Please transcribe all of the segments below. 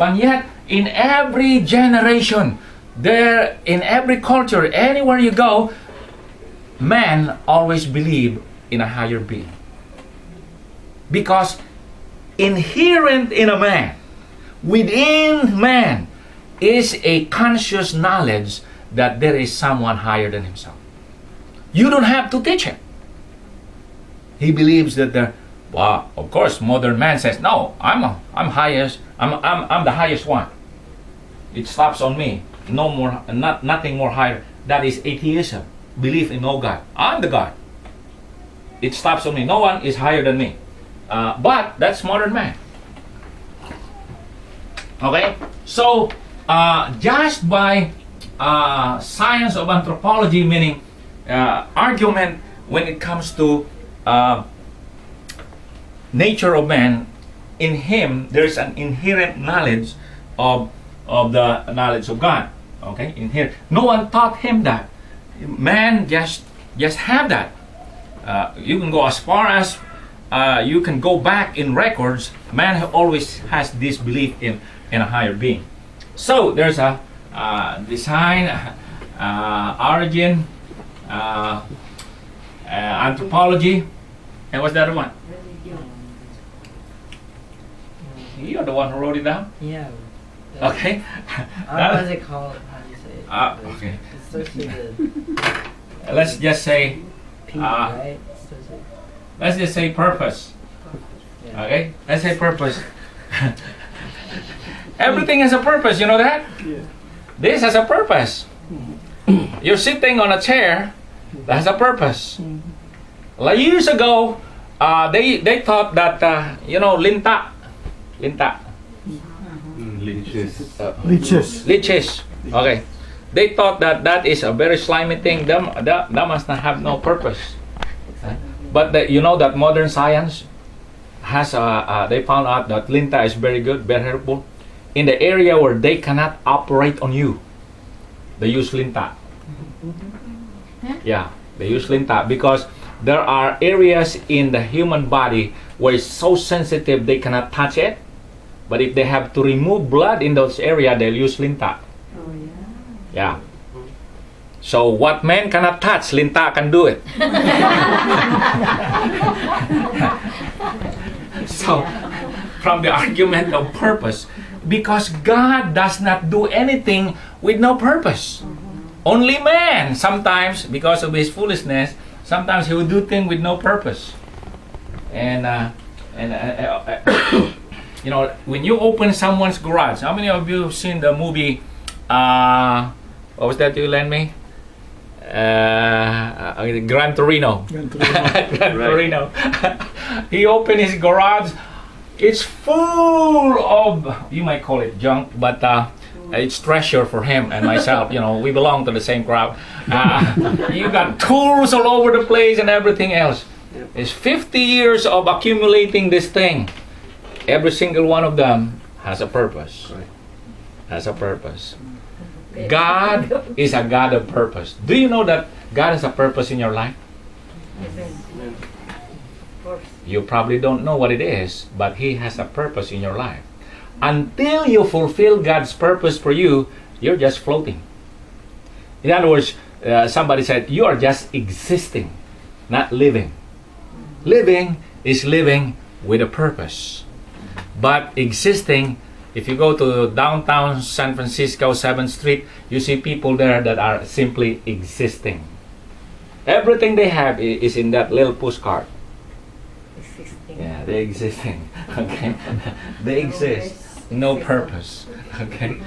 But yet, in every generation, in every culture, anywhere you go, man always believe in a higher being. Because inherent in a man, within man, is a conscious knowledge that there is someone higher than himself. You don't have to teach him. He believes that well, of course, modern man says, no, I'm highest. I'm the highest one. It stops on me. No more, nothing more higher. That is atheism. Belief in no God. I'm the God. It stops on me. No one is higher than me. But that's modern man. Okay, so just by science of anthropology, meaning argument when it comes to nature of man, in him there's an inherent knowledge of the knowledge of God. Okay, inherent. No one taught him that. Man just have that. You can go as far as you can go back in records. Man always has this belief in a higher being. So there's a design, origin, anthropology, and what's the other one? You're the one who wrote it down? Yeah. Okay. What is it called? How do you say it? Okay. Associated Let's just say, P, right? Associated. let's just say purpose. Yeah. Okay? Let's say purpose. Everything has a purpose, you know that? Yeah. This has a purpose. You're sitting on a chair that has a purpose. Like years ago, they thought that, linta. Leeches. Okay. They thought that is a very slimy thing. That must not have no purpose. But you know that modern science has, they found out that linta is very good, very helpful. In the area where they cannot operate on you, they use linta. Yeah, they use linta because there are areas in the human body where it's so sensitive they cannot touch it. But if they have to remove blood in those areas, they'll use linta. Oh, yeah. Yeah. So what man cannot touch, linta can do it. So, from the argument of purpose, because God does not do anything with no purpose. Only man, sometimes, because of his foolishness, sometimes he will do things with no purpose. And when you open someone's garage, how many of you have seen the movie, what was that you lent me? Gran Torino. Gran Torino. He opened his garage. It's full of, you might call it junk, but it's treasure for him and myself. We belong to the same crowd. You got tools all over the place and everything else. It's 50 years of accumulating this thing. Every single one of them has a purpose. Has a purpose. God is a God of purpose. Do you know that God has a purpose in your life? You probably don't know what it is, but He has a purpose in your life. Until you fulfill God's purpose for you, you're just floating. In other words, somebody said, you are just existing, not living. Living is living with a purpose. But existing, if you go to downtown San Francisco, 7th Street, you see people there that are simply existing. Everything they have is in that little postcard. Existing. Yeah, they're existing. Okay, they exist, no purpose. Okay,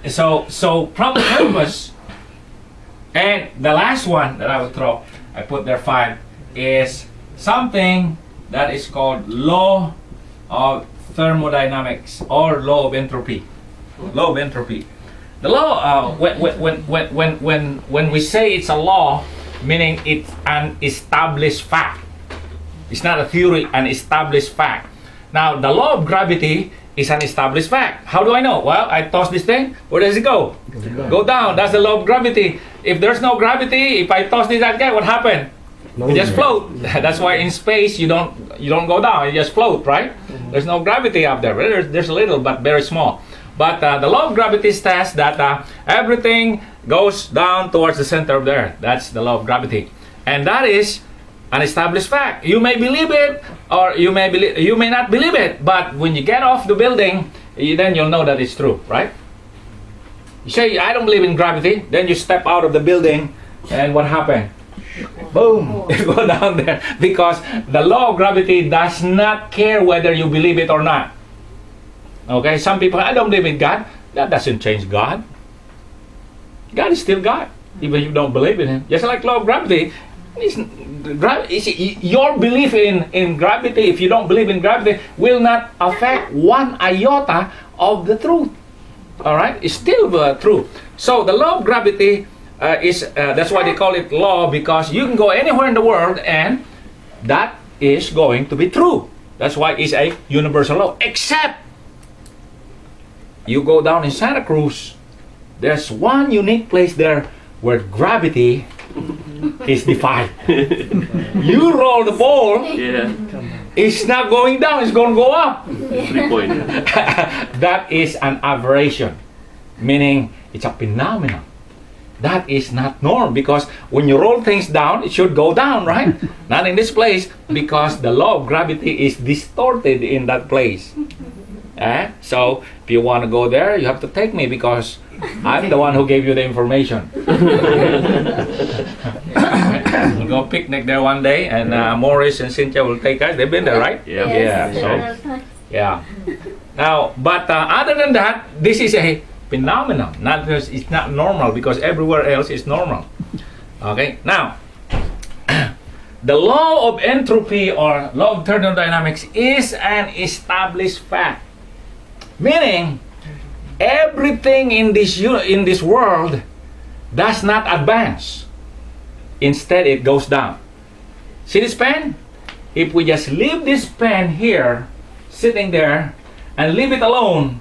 so from the purpose, and the last one that I would throw, I put there 5, is something that is called law of thermodynamics or law of entropy. Law of entropy. The law, when we say it's a law, meaning it's an established fact. It's not a theory, an established fact. Now, the law of gravity is an established fact. How do I know? Well, I toss this thing. Where does it go? Go down. That's the law of gravity. If there's no gravity, if I toss this again, what happened? You just float. That's why in space you don't go down. You just float, right? There's no gravity up there. There's a little, but very small. But the law of gravity says that everything goes down towards the center of the earth. That's the law of gravity, and that is an established fact. You may believe it, or you may not believe it. But when you get off the building, then you'll know that it's true, right? You say, I don't believe in gravity. Then you step out of the building, and what happened? Boom! You go down there because the law of gravity does not care whether you believe it or not. Okay, some people, I don't believe in God. That doesn't change God. God is still God, even if you don't believe in Him. Just like law of gravity, your belief in gravity, if you don't believe in gravity, will not affect one iota of the truth. All right, it's still true. So the law of gravity that's why they call it law, because you can go anywhere in the world and that is going to be true. That's why it's a universal law. Except you go down in Santa Cruz, there's one unique place there where gravity is defied. You roll the ball, Yeah. it's not going down, it's going to go up. 3 point. That is an aberration, meaning it's a phenomenon. That is not norm, because when you roll things down, it should go down, right? Not in this place, because the law of gravity is distorted in that place. So if you want to go there, you have to take me, because I'm the one who gave you the information. We'll go picnic there one day, and Morris and Cynthia will take us. They've been there, right? Yeah. Yeah. So, yeah. Now, but other than that, this is a phenomenon. Not because it's not normal, because everywhere else is normal. Okay. Now, the law of entropy or law of thermodynamics is an established fact, meaning everything in this world does not advance. Instead, it goes down. See this pen? If we just leave this pen here, sitting there, and leave it alone,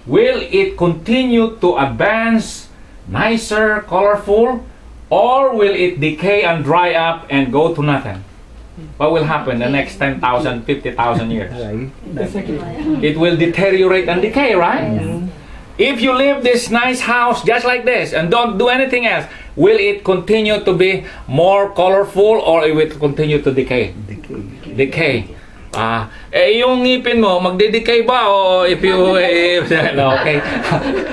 will it continue to advance, nicer, colorful, or will it decay and dry up and go to nothing? What will happen the next 10,000, 50,000 years? It will deteriorate and decay, right? If you leave this nice house just like this and don't do anything else, will it continue to be more colorful or it will continue to decay? Decay. Yung ngipin mo, magde-decay ba o if you, no, okay?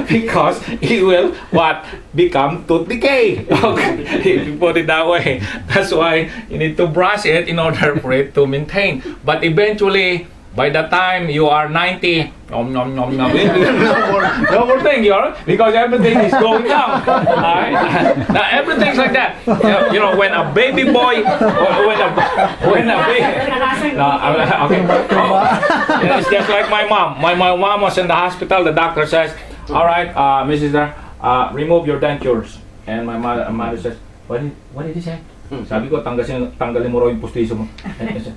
Because it will, what? Become tooth decay. Okay, if you put it that way. That's why you need to brush it in order for it to maintain. But eventually, by the time you are 90, no more thing, because everything is going down. Alright? Now everything's like that. You know, when a baby boy, or when a baby, okay. It's just like my mom. My mom was in the hospital. The doctor says, "All right, Mrs. Dar, remove your dentures." And my mother says, "What did he say?" Sabi ko, tanggalin mo raw yung pustiso mo. And I said,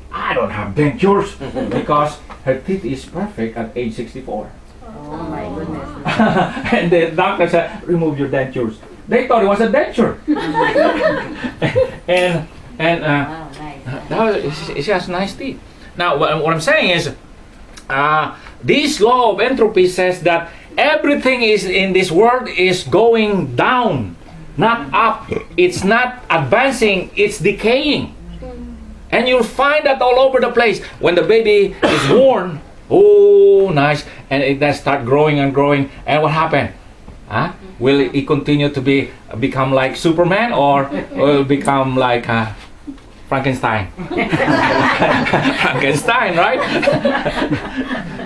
I don't have dentures, because her teeth is perfect at age 64. Oh my goodness. And the doctor said, remove your dentures. They thought it was a denture. and Wow, nice. she has nice teeth. Now, what I'm saying is, this law of entropy says that everything is in this world is going down, not up. It's not advancing, it's decaying. And you'll find that all over the place. When the baby is born, oh, nice, and it does start growing and growing. And what happened? Will it continue to become like Superman, or will it become like Frankenstein? Frankenstein, right?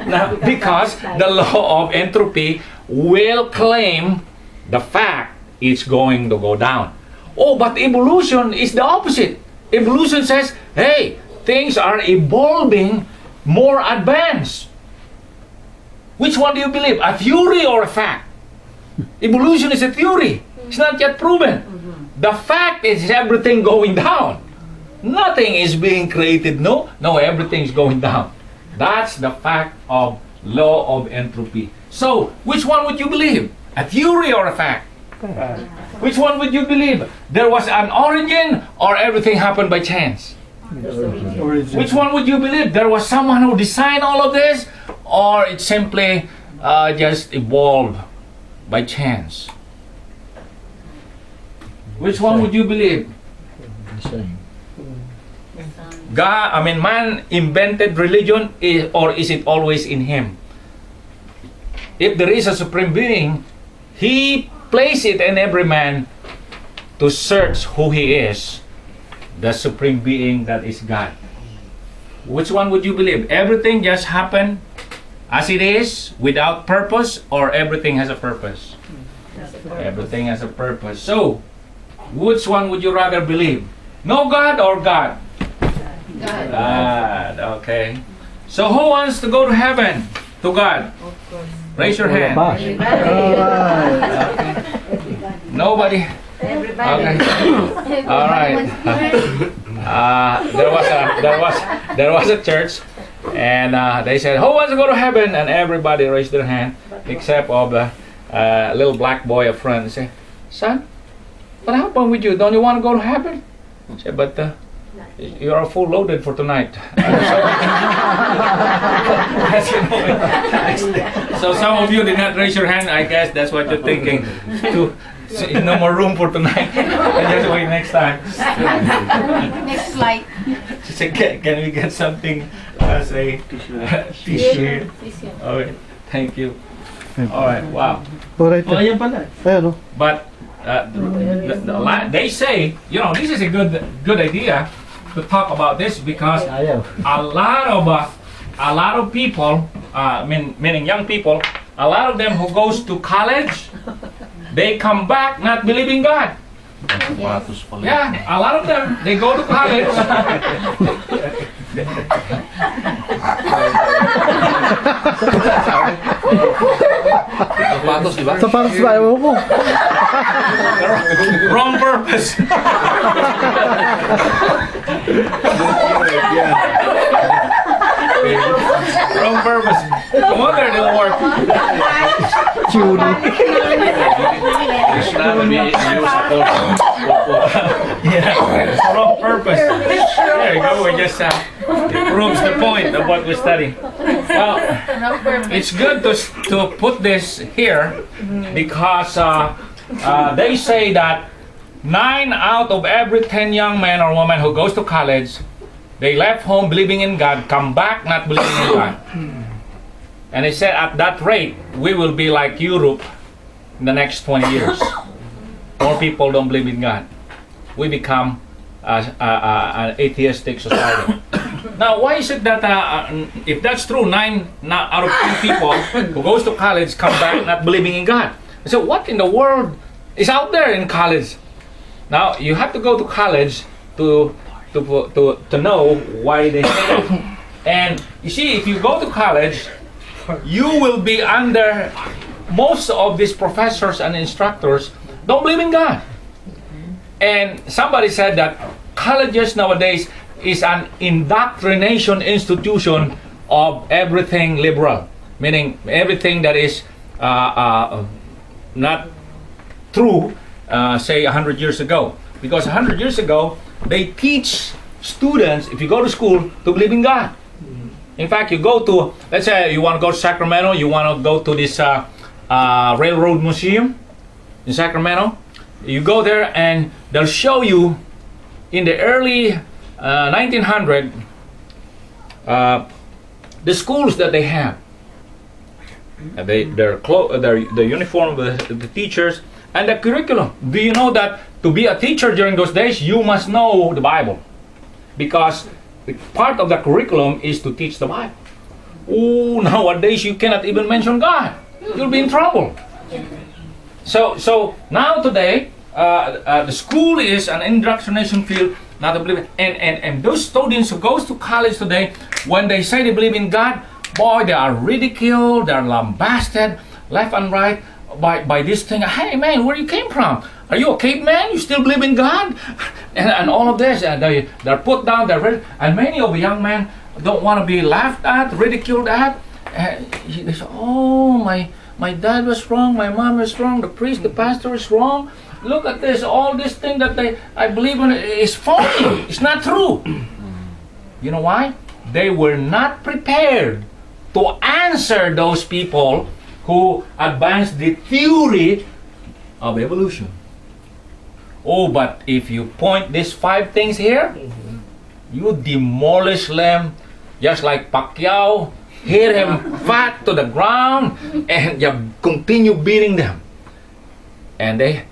Now, because the law of entropy will claim the fact it's going to go down. Oh, but evolution is the opposite. Evolution says, hey, things are evolving more advanced. Which one do you believe? A theory or a fact? Evolution is a theory. It's not yet proven. The fact is everything going down. Nothing is being created. No, everything is going down. That's the fact of law of entropy. So, which one would you believe? A theory or a fact? Which one would you believe? There was an origin or everything happened by chance? Which one would you believe? There was someone who designed all of this, or it simply just evolved by chance? Which one would you believe? Man invented religion, or is it always in him? If there is a supreme being, he placed it in every man to search who he is, the supreme being that is God. Which one would you believe? Everything just happened as it is without purpose, or everything has a purpose? Everything has a purpose. So, which one would you rather believe? No God or God? God. Okay. So who wants to go to heaven? To God? Raise your hand. Nobody. Okay. All right. There was a church, and they said, "Who wants to go to heaven?" And everybody raised their hand, except of the little black boy up front. They said, "Son, what happened with you? Don't you want to go to heaven?" I said, "But you are full loaded for tonight." So some of you did not raise your hand. I guess that's what you're thinking. No more room for tonight. Just wait next time. Next slide. She said, can we get something as a t-shirt? Okay, thank you. All right, wow. Alright. Oh, ayan pala. Ayan, oh. But they say, this is a good idea to talk about this, because a lot of people, meaning young people, a lot of them who goes to college, they come back not believing God. Yeah, a lot of them, they go to college. Sapatos ba? Ewan ko. Wrong purpose. Wrong purpose. No wonder it didn't work. Yeah, wrong purpose. There you go. We just it proves the point of what we study. Well, it's good to put this here, because they say that 9 out of every 10 young men or women who goes to college, they left home believing in God, come back not believing in God. And they said at that rate, we will be like Europe in the next 20 years. More people don't believe in God. We become an atheistic society. Now, why is it that if that's true, 9 out of 10 people who goes to college come back not believing in God? So what in the world is out there in college? Now, you have to go to college to know why they say that. And you see, if you go to college, you will be under most of these professors and instructors don't believe in God. And somebody said that colleges nowadays is an indoctrination institution of everything liberal, meaning everything that is not true, say 100 years ago. Because 100 years ago, they teach students, if you go to school, to believe in God. In fact, you go to, let's say you want to go to Sacramento, you want to go to this railroad museum in Sacramento. You go there and they'll show you in the early 1900 the schools that they have. And the uniform of the teachers and the curriculum. Do you know that to be a teacher during those days, you must know the Bible? Because part of the curriculum is to teach the Bible. Oh, nowadays you cannot even mention God. You'll be in trouble. So now today, the school is an indoctrination field, not to believe. And those students who goes to college today, when they say they believe in God, boy, they are ridiculed, they are lambasted left and right by this thing. Hey man, where you came from? Are you a caveman? You still believe in God? And all of this, and they're put down. And many of the young men don't want to be laughed at, ridiculed at. They say, "Oh, my my dad was wrong, my mom was wrong, the priest, the pastor is wrong. Look at this, all this thing that I believe in is phony. It's not true. You know why? They were not prepared to answer those people who advanced the theory of evolution. Oh, but if you point these 5 things here, you demolish them just like Pacquiao, hit him flat to the ground, and you continue beating them. And they,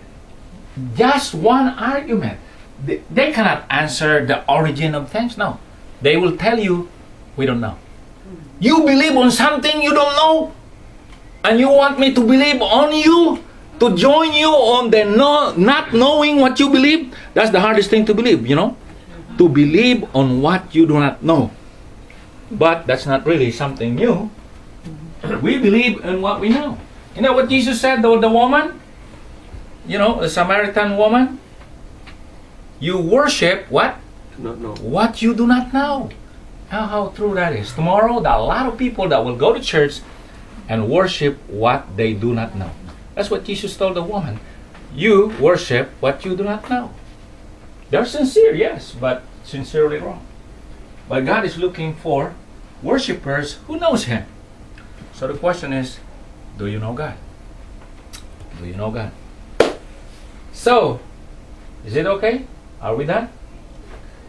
just one argument, they cannot answer the origin of things. No, they will tell you, we don't know. You believe on something you don't know, and you want me to believe on you, to join you on the not knowing what you believe? That's the hardest thing to believe, you know? To believe on what you do not know. But that's not really something new. We believe in what we know. You know what Jesus said to the woman? You know, the Samaritan woman? You worship what? No. What you do not know. How true that is. Tomorrow, there are a lot of people that will go to church and worship what they do not know. That's what Jesus told the woman. You worship what you do not know. They're sincere, yes, but sincerely wrong. But God is looking for worshipers who knows Him. So the question is, do you know God? Do you know God? So, is it okay? Are we done?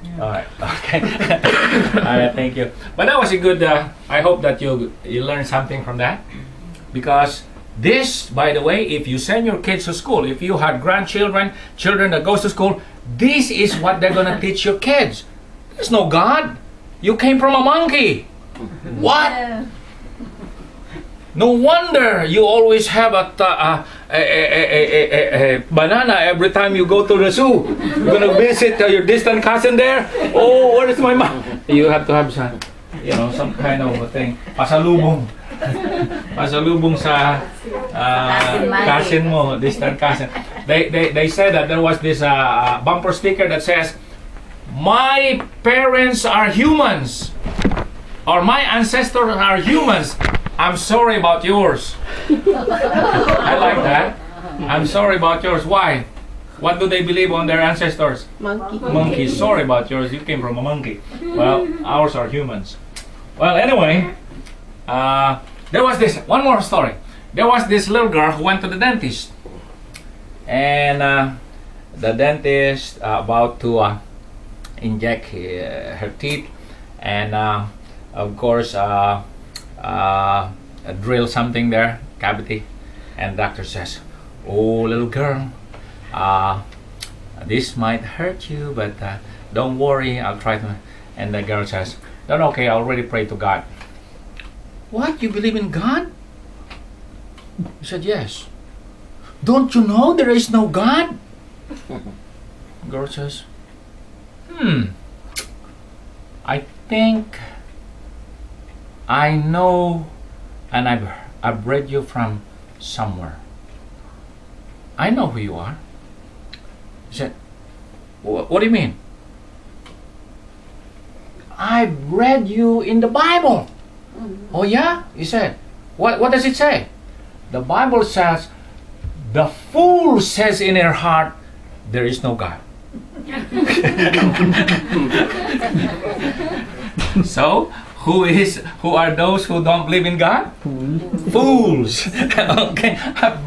Yeah. All right. Okay. All right. Thank you. But that was a good. I hope that you learned something from that, because this, by the way, if you send your kids to school, if you have grandchildren, children that goes to school, this is what they're gonna teach your kids. There's no God. You came from a monkey. What? Yeah. No wonder you always have a banana every time you go to the zoo. You're gonna visit your distant cousin there. Oh, where is my mom? You have to have some, you know, some kind of a thing. Pasalubong. Pasalubong sa cousin mo, distant cousin. They said that there was this bumper sticker that says, "My parents are humans," or "My ancestors are humans. I'm sorry about yours." I like that. I'm sorry about yours. Why? What do they believe on their ancestors? Monkey. Sorry about yours. You came from a monkey. Well, ours are humans. Well, anyway, there was this one more story. There was this little girl who went to the dentist, and the dentist about to inject her teeth, and of course drill something there, cavity, and doctor says, "Oh, little girl, this might hurt you, but don't worry, I'll try to." And the girl says, "Then okay, I already prayed to God." "What? You believe in God?" He said, "Yes." "Don't you know there is no God?" Girl says, I think I know, and I've read you from somewhere. I know who you are. He said, "What do you mean?" "I've read you in the Bible." "Oh yeah?" He said. What does it say?" "The Bible says, the fool says in her heart, there is no God." So, who are those who don't believe in God? Fools. Okay, I've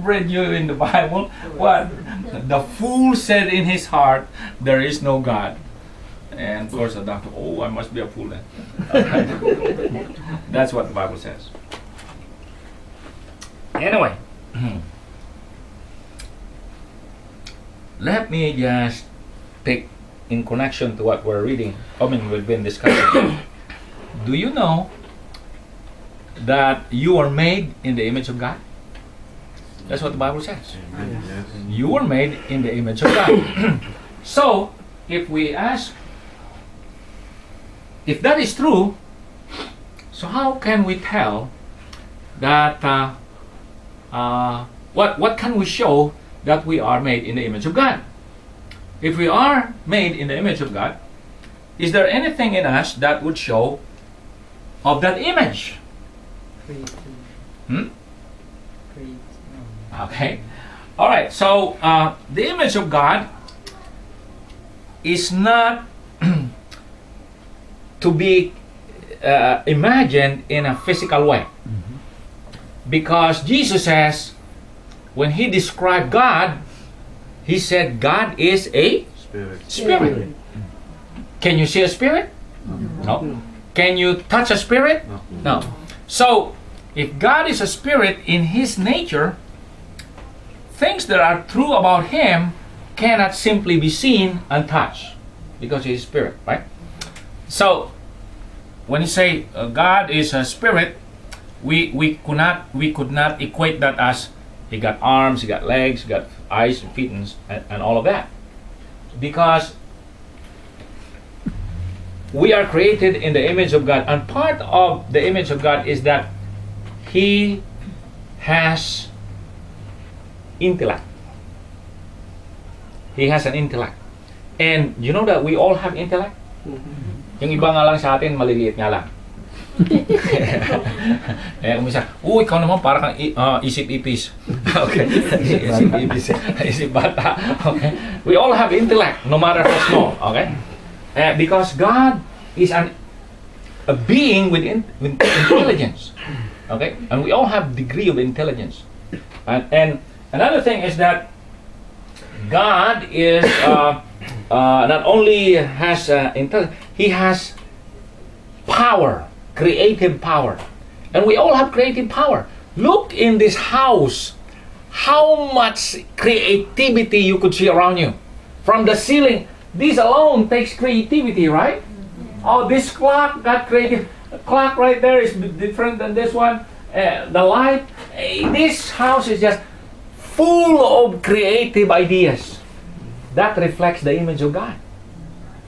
read you in the Bible. What? The fool said in his heart, there is no God. And of course the doctor, "Oh, I must be a fool then." That's what the Bible says. Anyway, let me just pick in connection to what we're reading. We've been discussing. Do you know that you are made in the image of God? That's what the Bible says. You were made in the image of God. So, if we ask, if that is true, so how can we tell that, what can we show that we are made in the image of God? If we are made in the image of God, is there anything in us that would show of that image? creed. Okay. All right. So the image of God is not to be imagined in a physical way, because Jesus says, when he described God, he said God is a spirit. Can you see a spirit? No. Can you touch a spirit? No. So, if God is a spirit in his nature, things that are true about him cannot simply be seen and touched, because he is spirit, right? So, when you say God is a spirit, we could not equate that as he got arms, he got legs, he got eyes and feet and all of that, because we are created in the image of God, and part of the image of God is that he has intellect. He has an intellect. And you know that we all have intellect? Yung iba nga lang sa atin, maliliit nga lang. Eh, kumisa, ikaw naman para kang isip-ipis. Okay. Isip-ipis. Isip bata. Okay. We all have intellect, no matter how small. Okay. Because God is a being with intelligence. Okay. And we all have degree of intelligence. And another thing is that God is not only has intelligence, he has power, creative power. And we all have creative power. Look in this house, how much creativity you could see around you. From the ceiling, this alone takes creativity, right? Oh, this clock got creative. The clock right there is different than this one. The light, this house is just full of creative ideas. That reflects the image of God.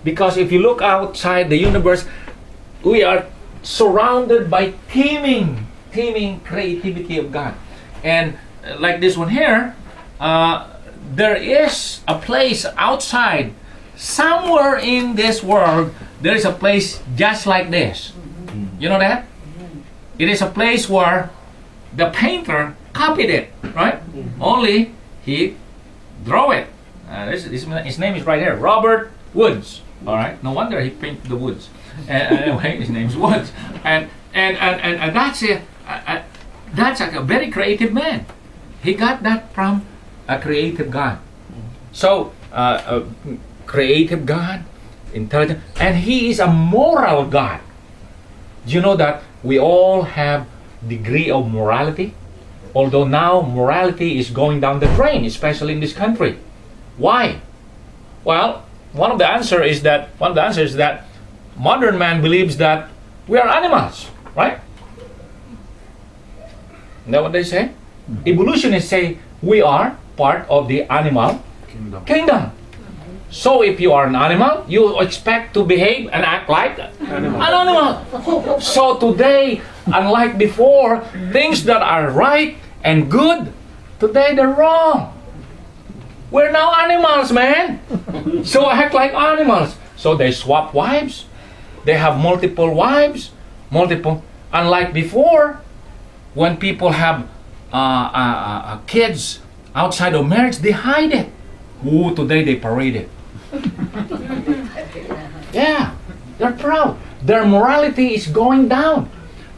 Because if you look outside the universe, we are surrounded by teeming creativity of God. And like this one here, there is a place outside, somewhere in this world, there is a place just like this. You know that? It is a place where the painter copied it, right? Only he drew it. His name is right here, Robert Woods. All right, no wonder he painted the woods. Anyway, his name's Woods, and that's a very creative man. He got that from a creative God. So, a creative God, intelligent, and he is a moral God. Do you know that we all have degree of morality? Although now morality is going down the drain, especially in this country. Why? Well, one of the answers is that modern man believes that we are animals, right? Isn't that what they say? Evolutionists say we are part of the animal kingdom. So if you are an animal, you expect to behave and act like an animal. So today, unlike before, things that are right and good, today they're wrong. We're now animals, man. So act like animals. So they swap wives. They have multiple wives. Unlike before, when people have kids outside of marriage, they hide it. Ooh, today they parade it. Yeah, they're proud. Their morality is going down.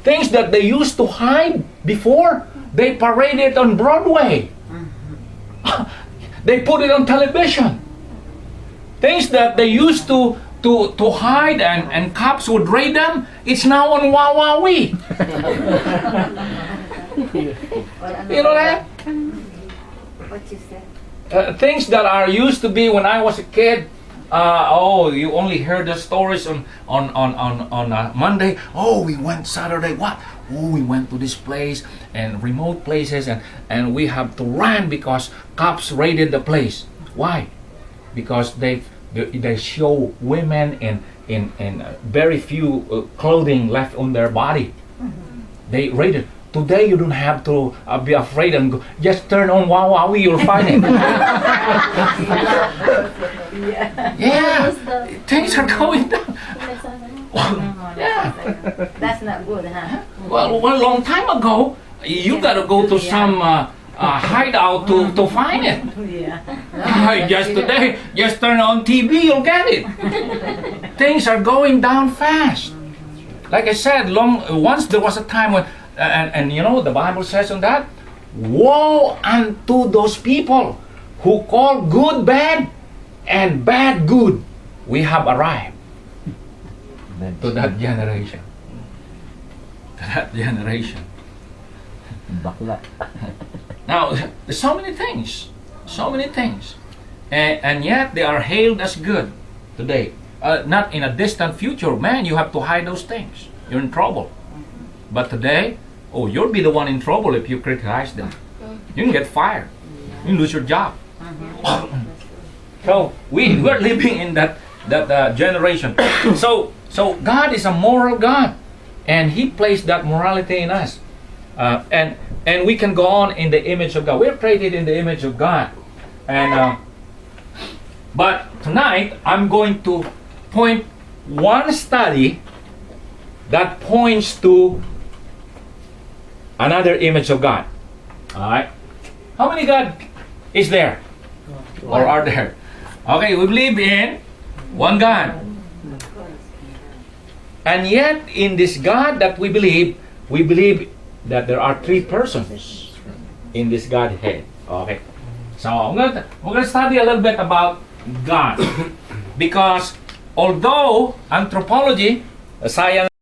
Things that they used to hide before, they parade it on Broadway. They put it on television. Things that they used to hide and cops would raid them, it's now on Wowowee. You know that? What you said? Things that are used to be when I was a kid. You only heard the stories on Monday. Oh, we went Saturday. What? Oh, we went to this place and remote places, and we have to run because cops raided the place. Why? Because they show women in very few clothing left on their body. They raided. Today you don't have to be afraid and go. Just turn on Wowowee, you'll find it. Yeah, things are going down. Yeah. That's not good, huh? Well, a long time ago, You gotta go to some hideout to find it. Yeah. Just today, just turn on TV, you'll get it. Things are going down fast. Like I said, once there was a time when, and you know, the Bible says on that, woe unto those people who call good bad and bad good. We have arrived to that generation. To that generation. Bakla. Now, there's so many things, and yet they are hailed as good today. Not in a distant future, man, you have to hide those things. You're in trouble. But today, oh, you'll be the one in trouble if you criticize them. You can get fired. You lose your job. So we're living in that generation. So God is a moral God, and He placed that morality in us, and we can go on in the image of God. We're created in the image of God, and but tonight I'm going to point one study that points to another image of God. All right. How many God is there, or are there? Okay, we believe in one God. And yet, in this God that we believe that there are three persons in this Godhead. Okay. So we're gonna study a little bit about God, because although anthropology, science,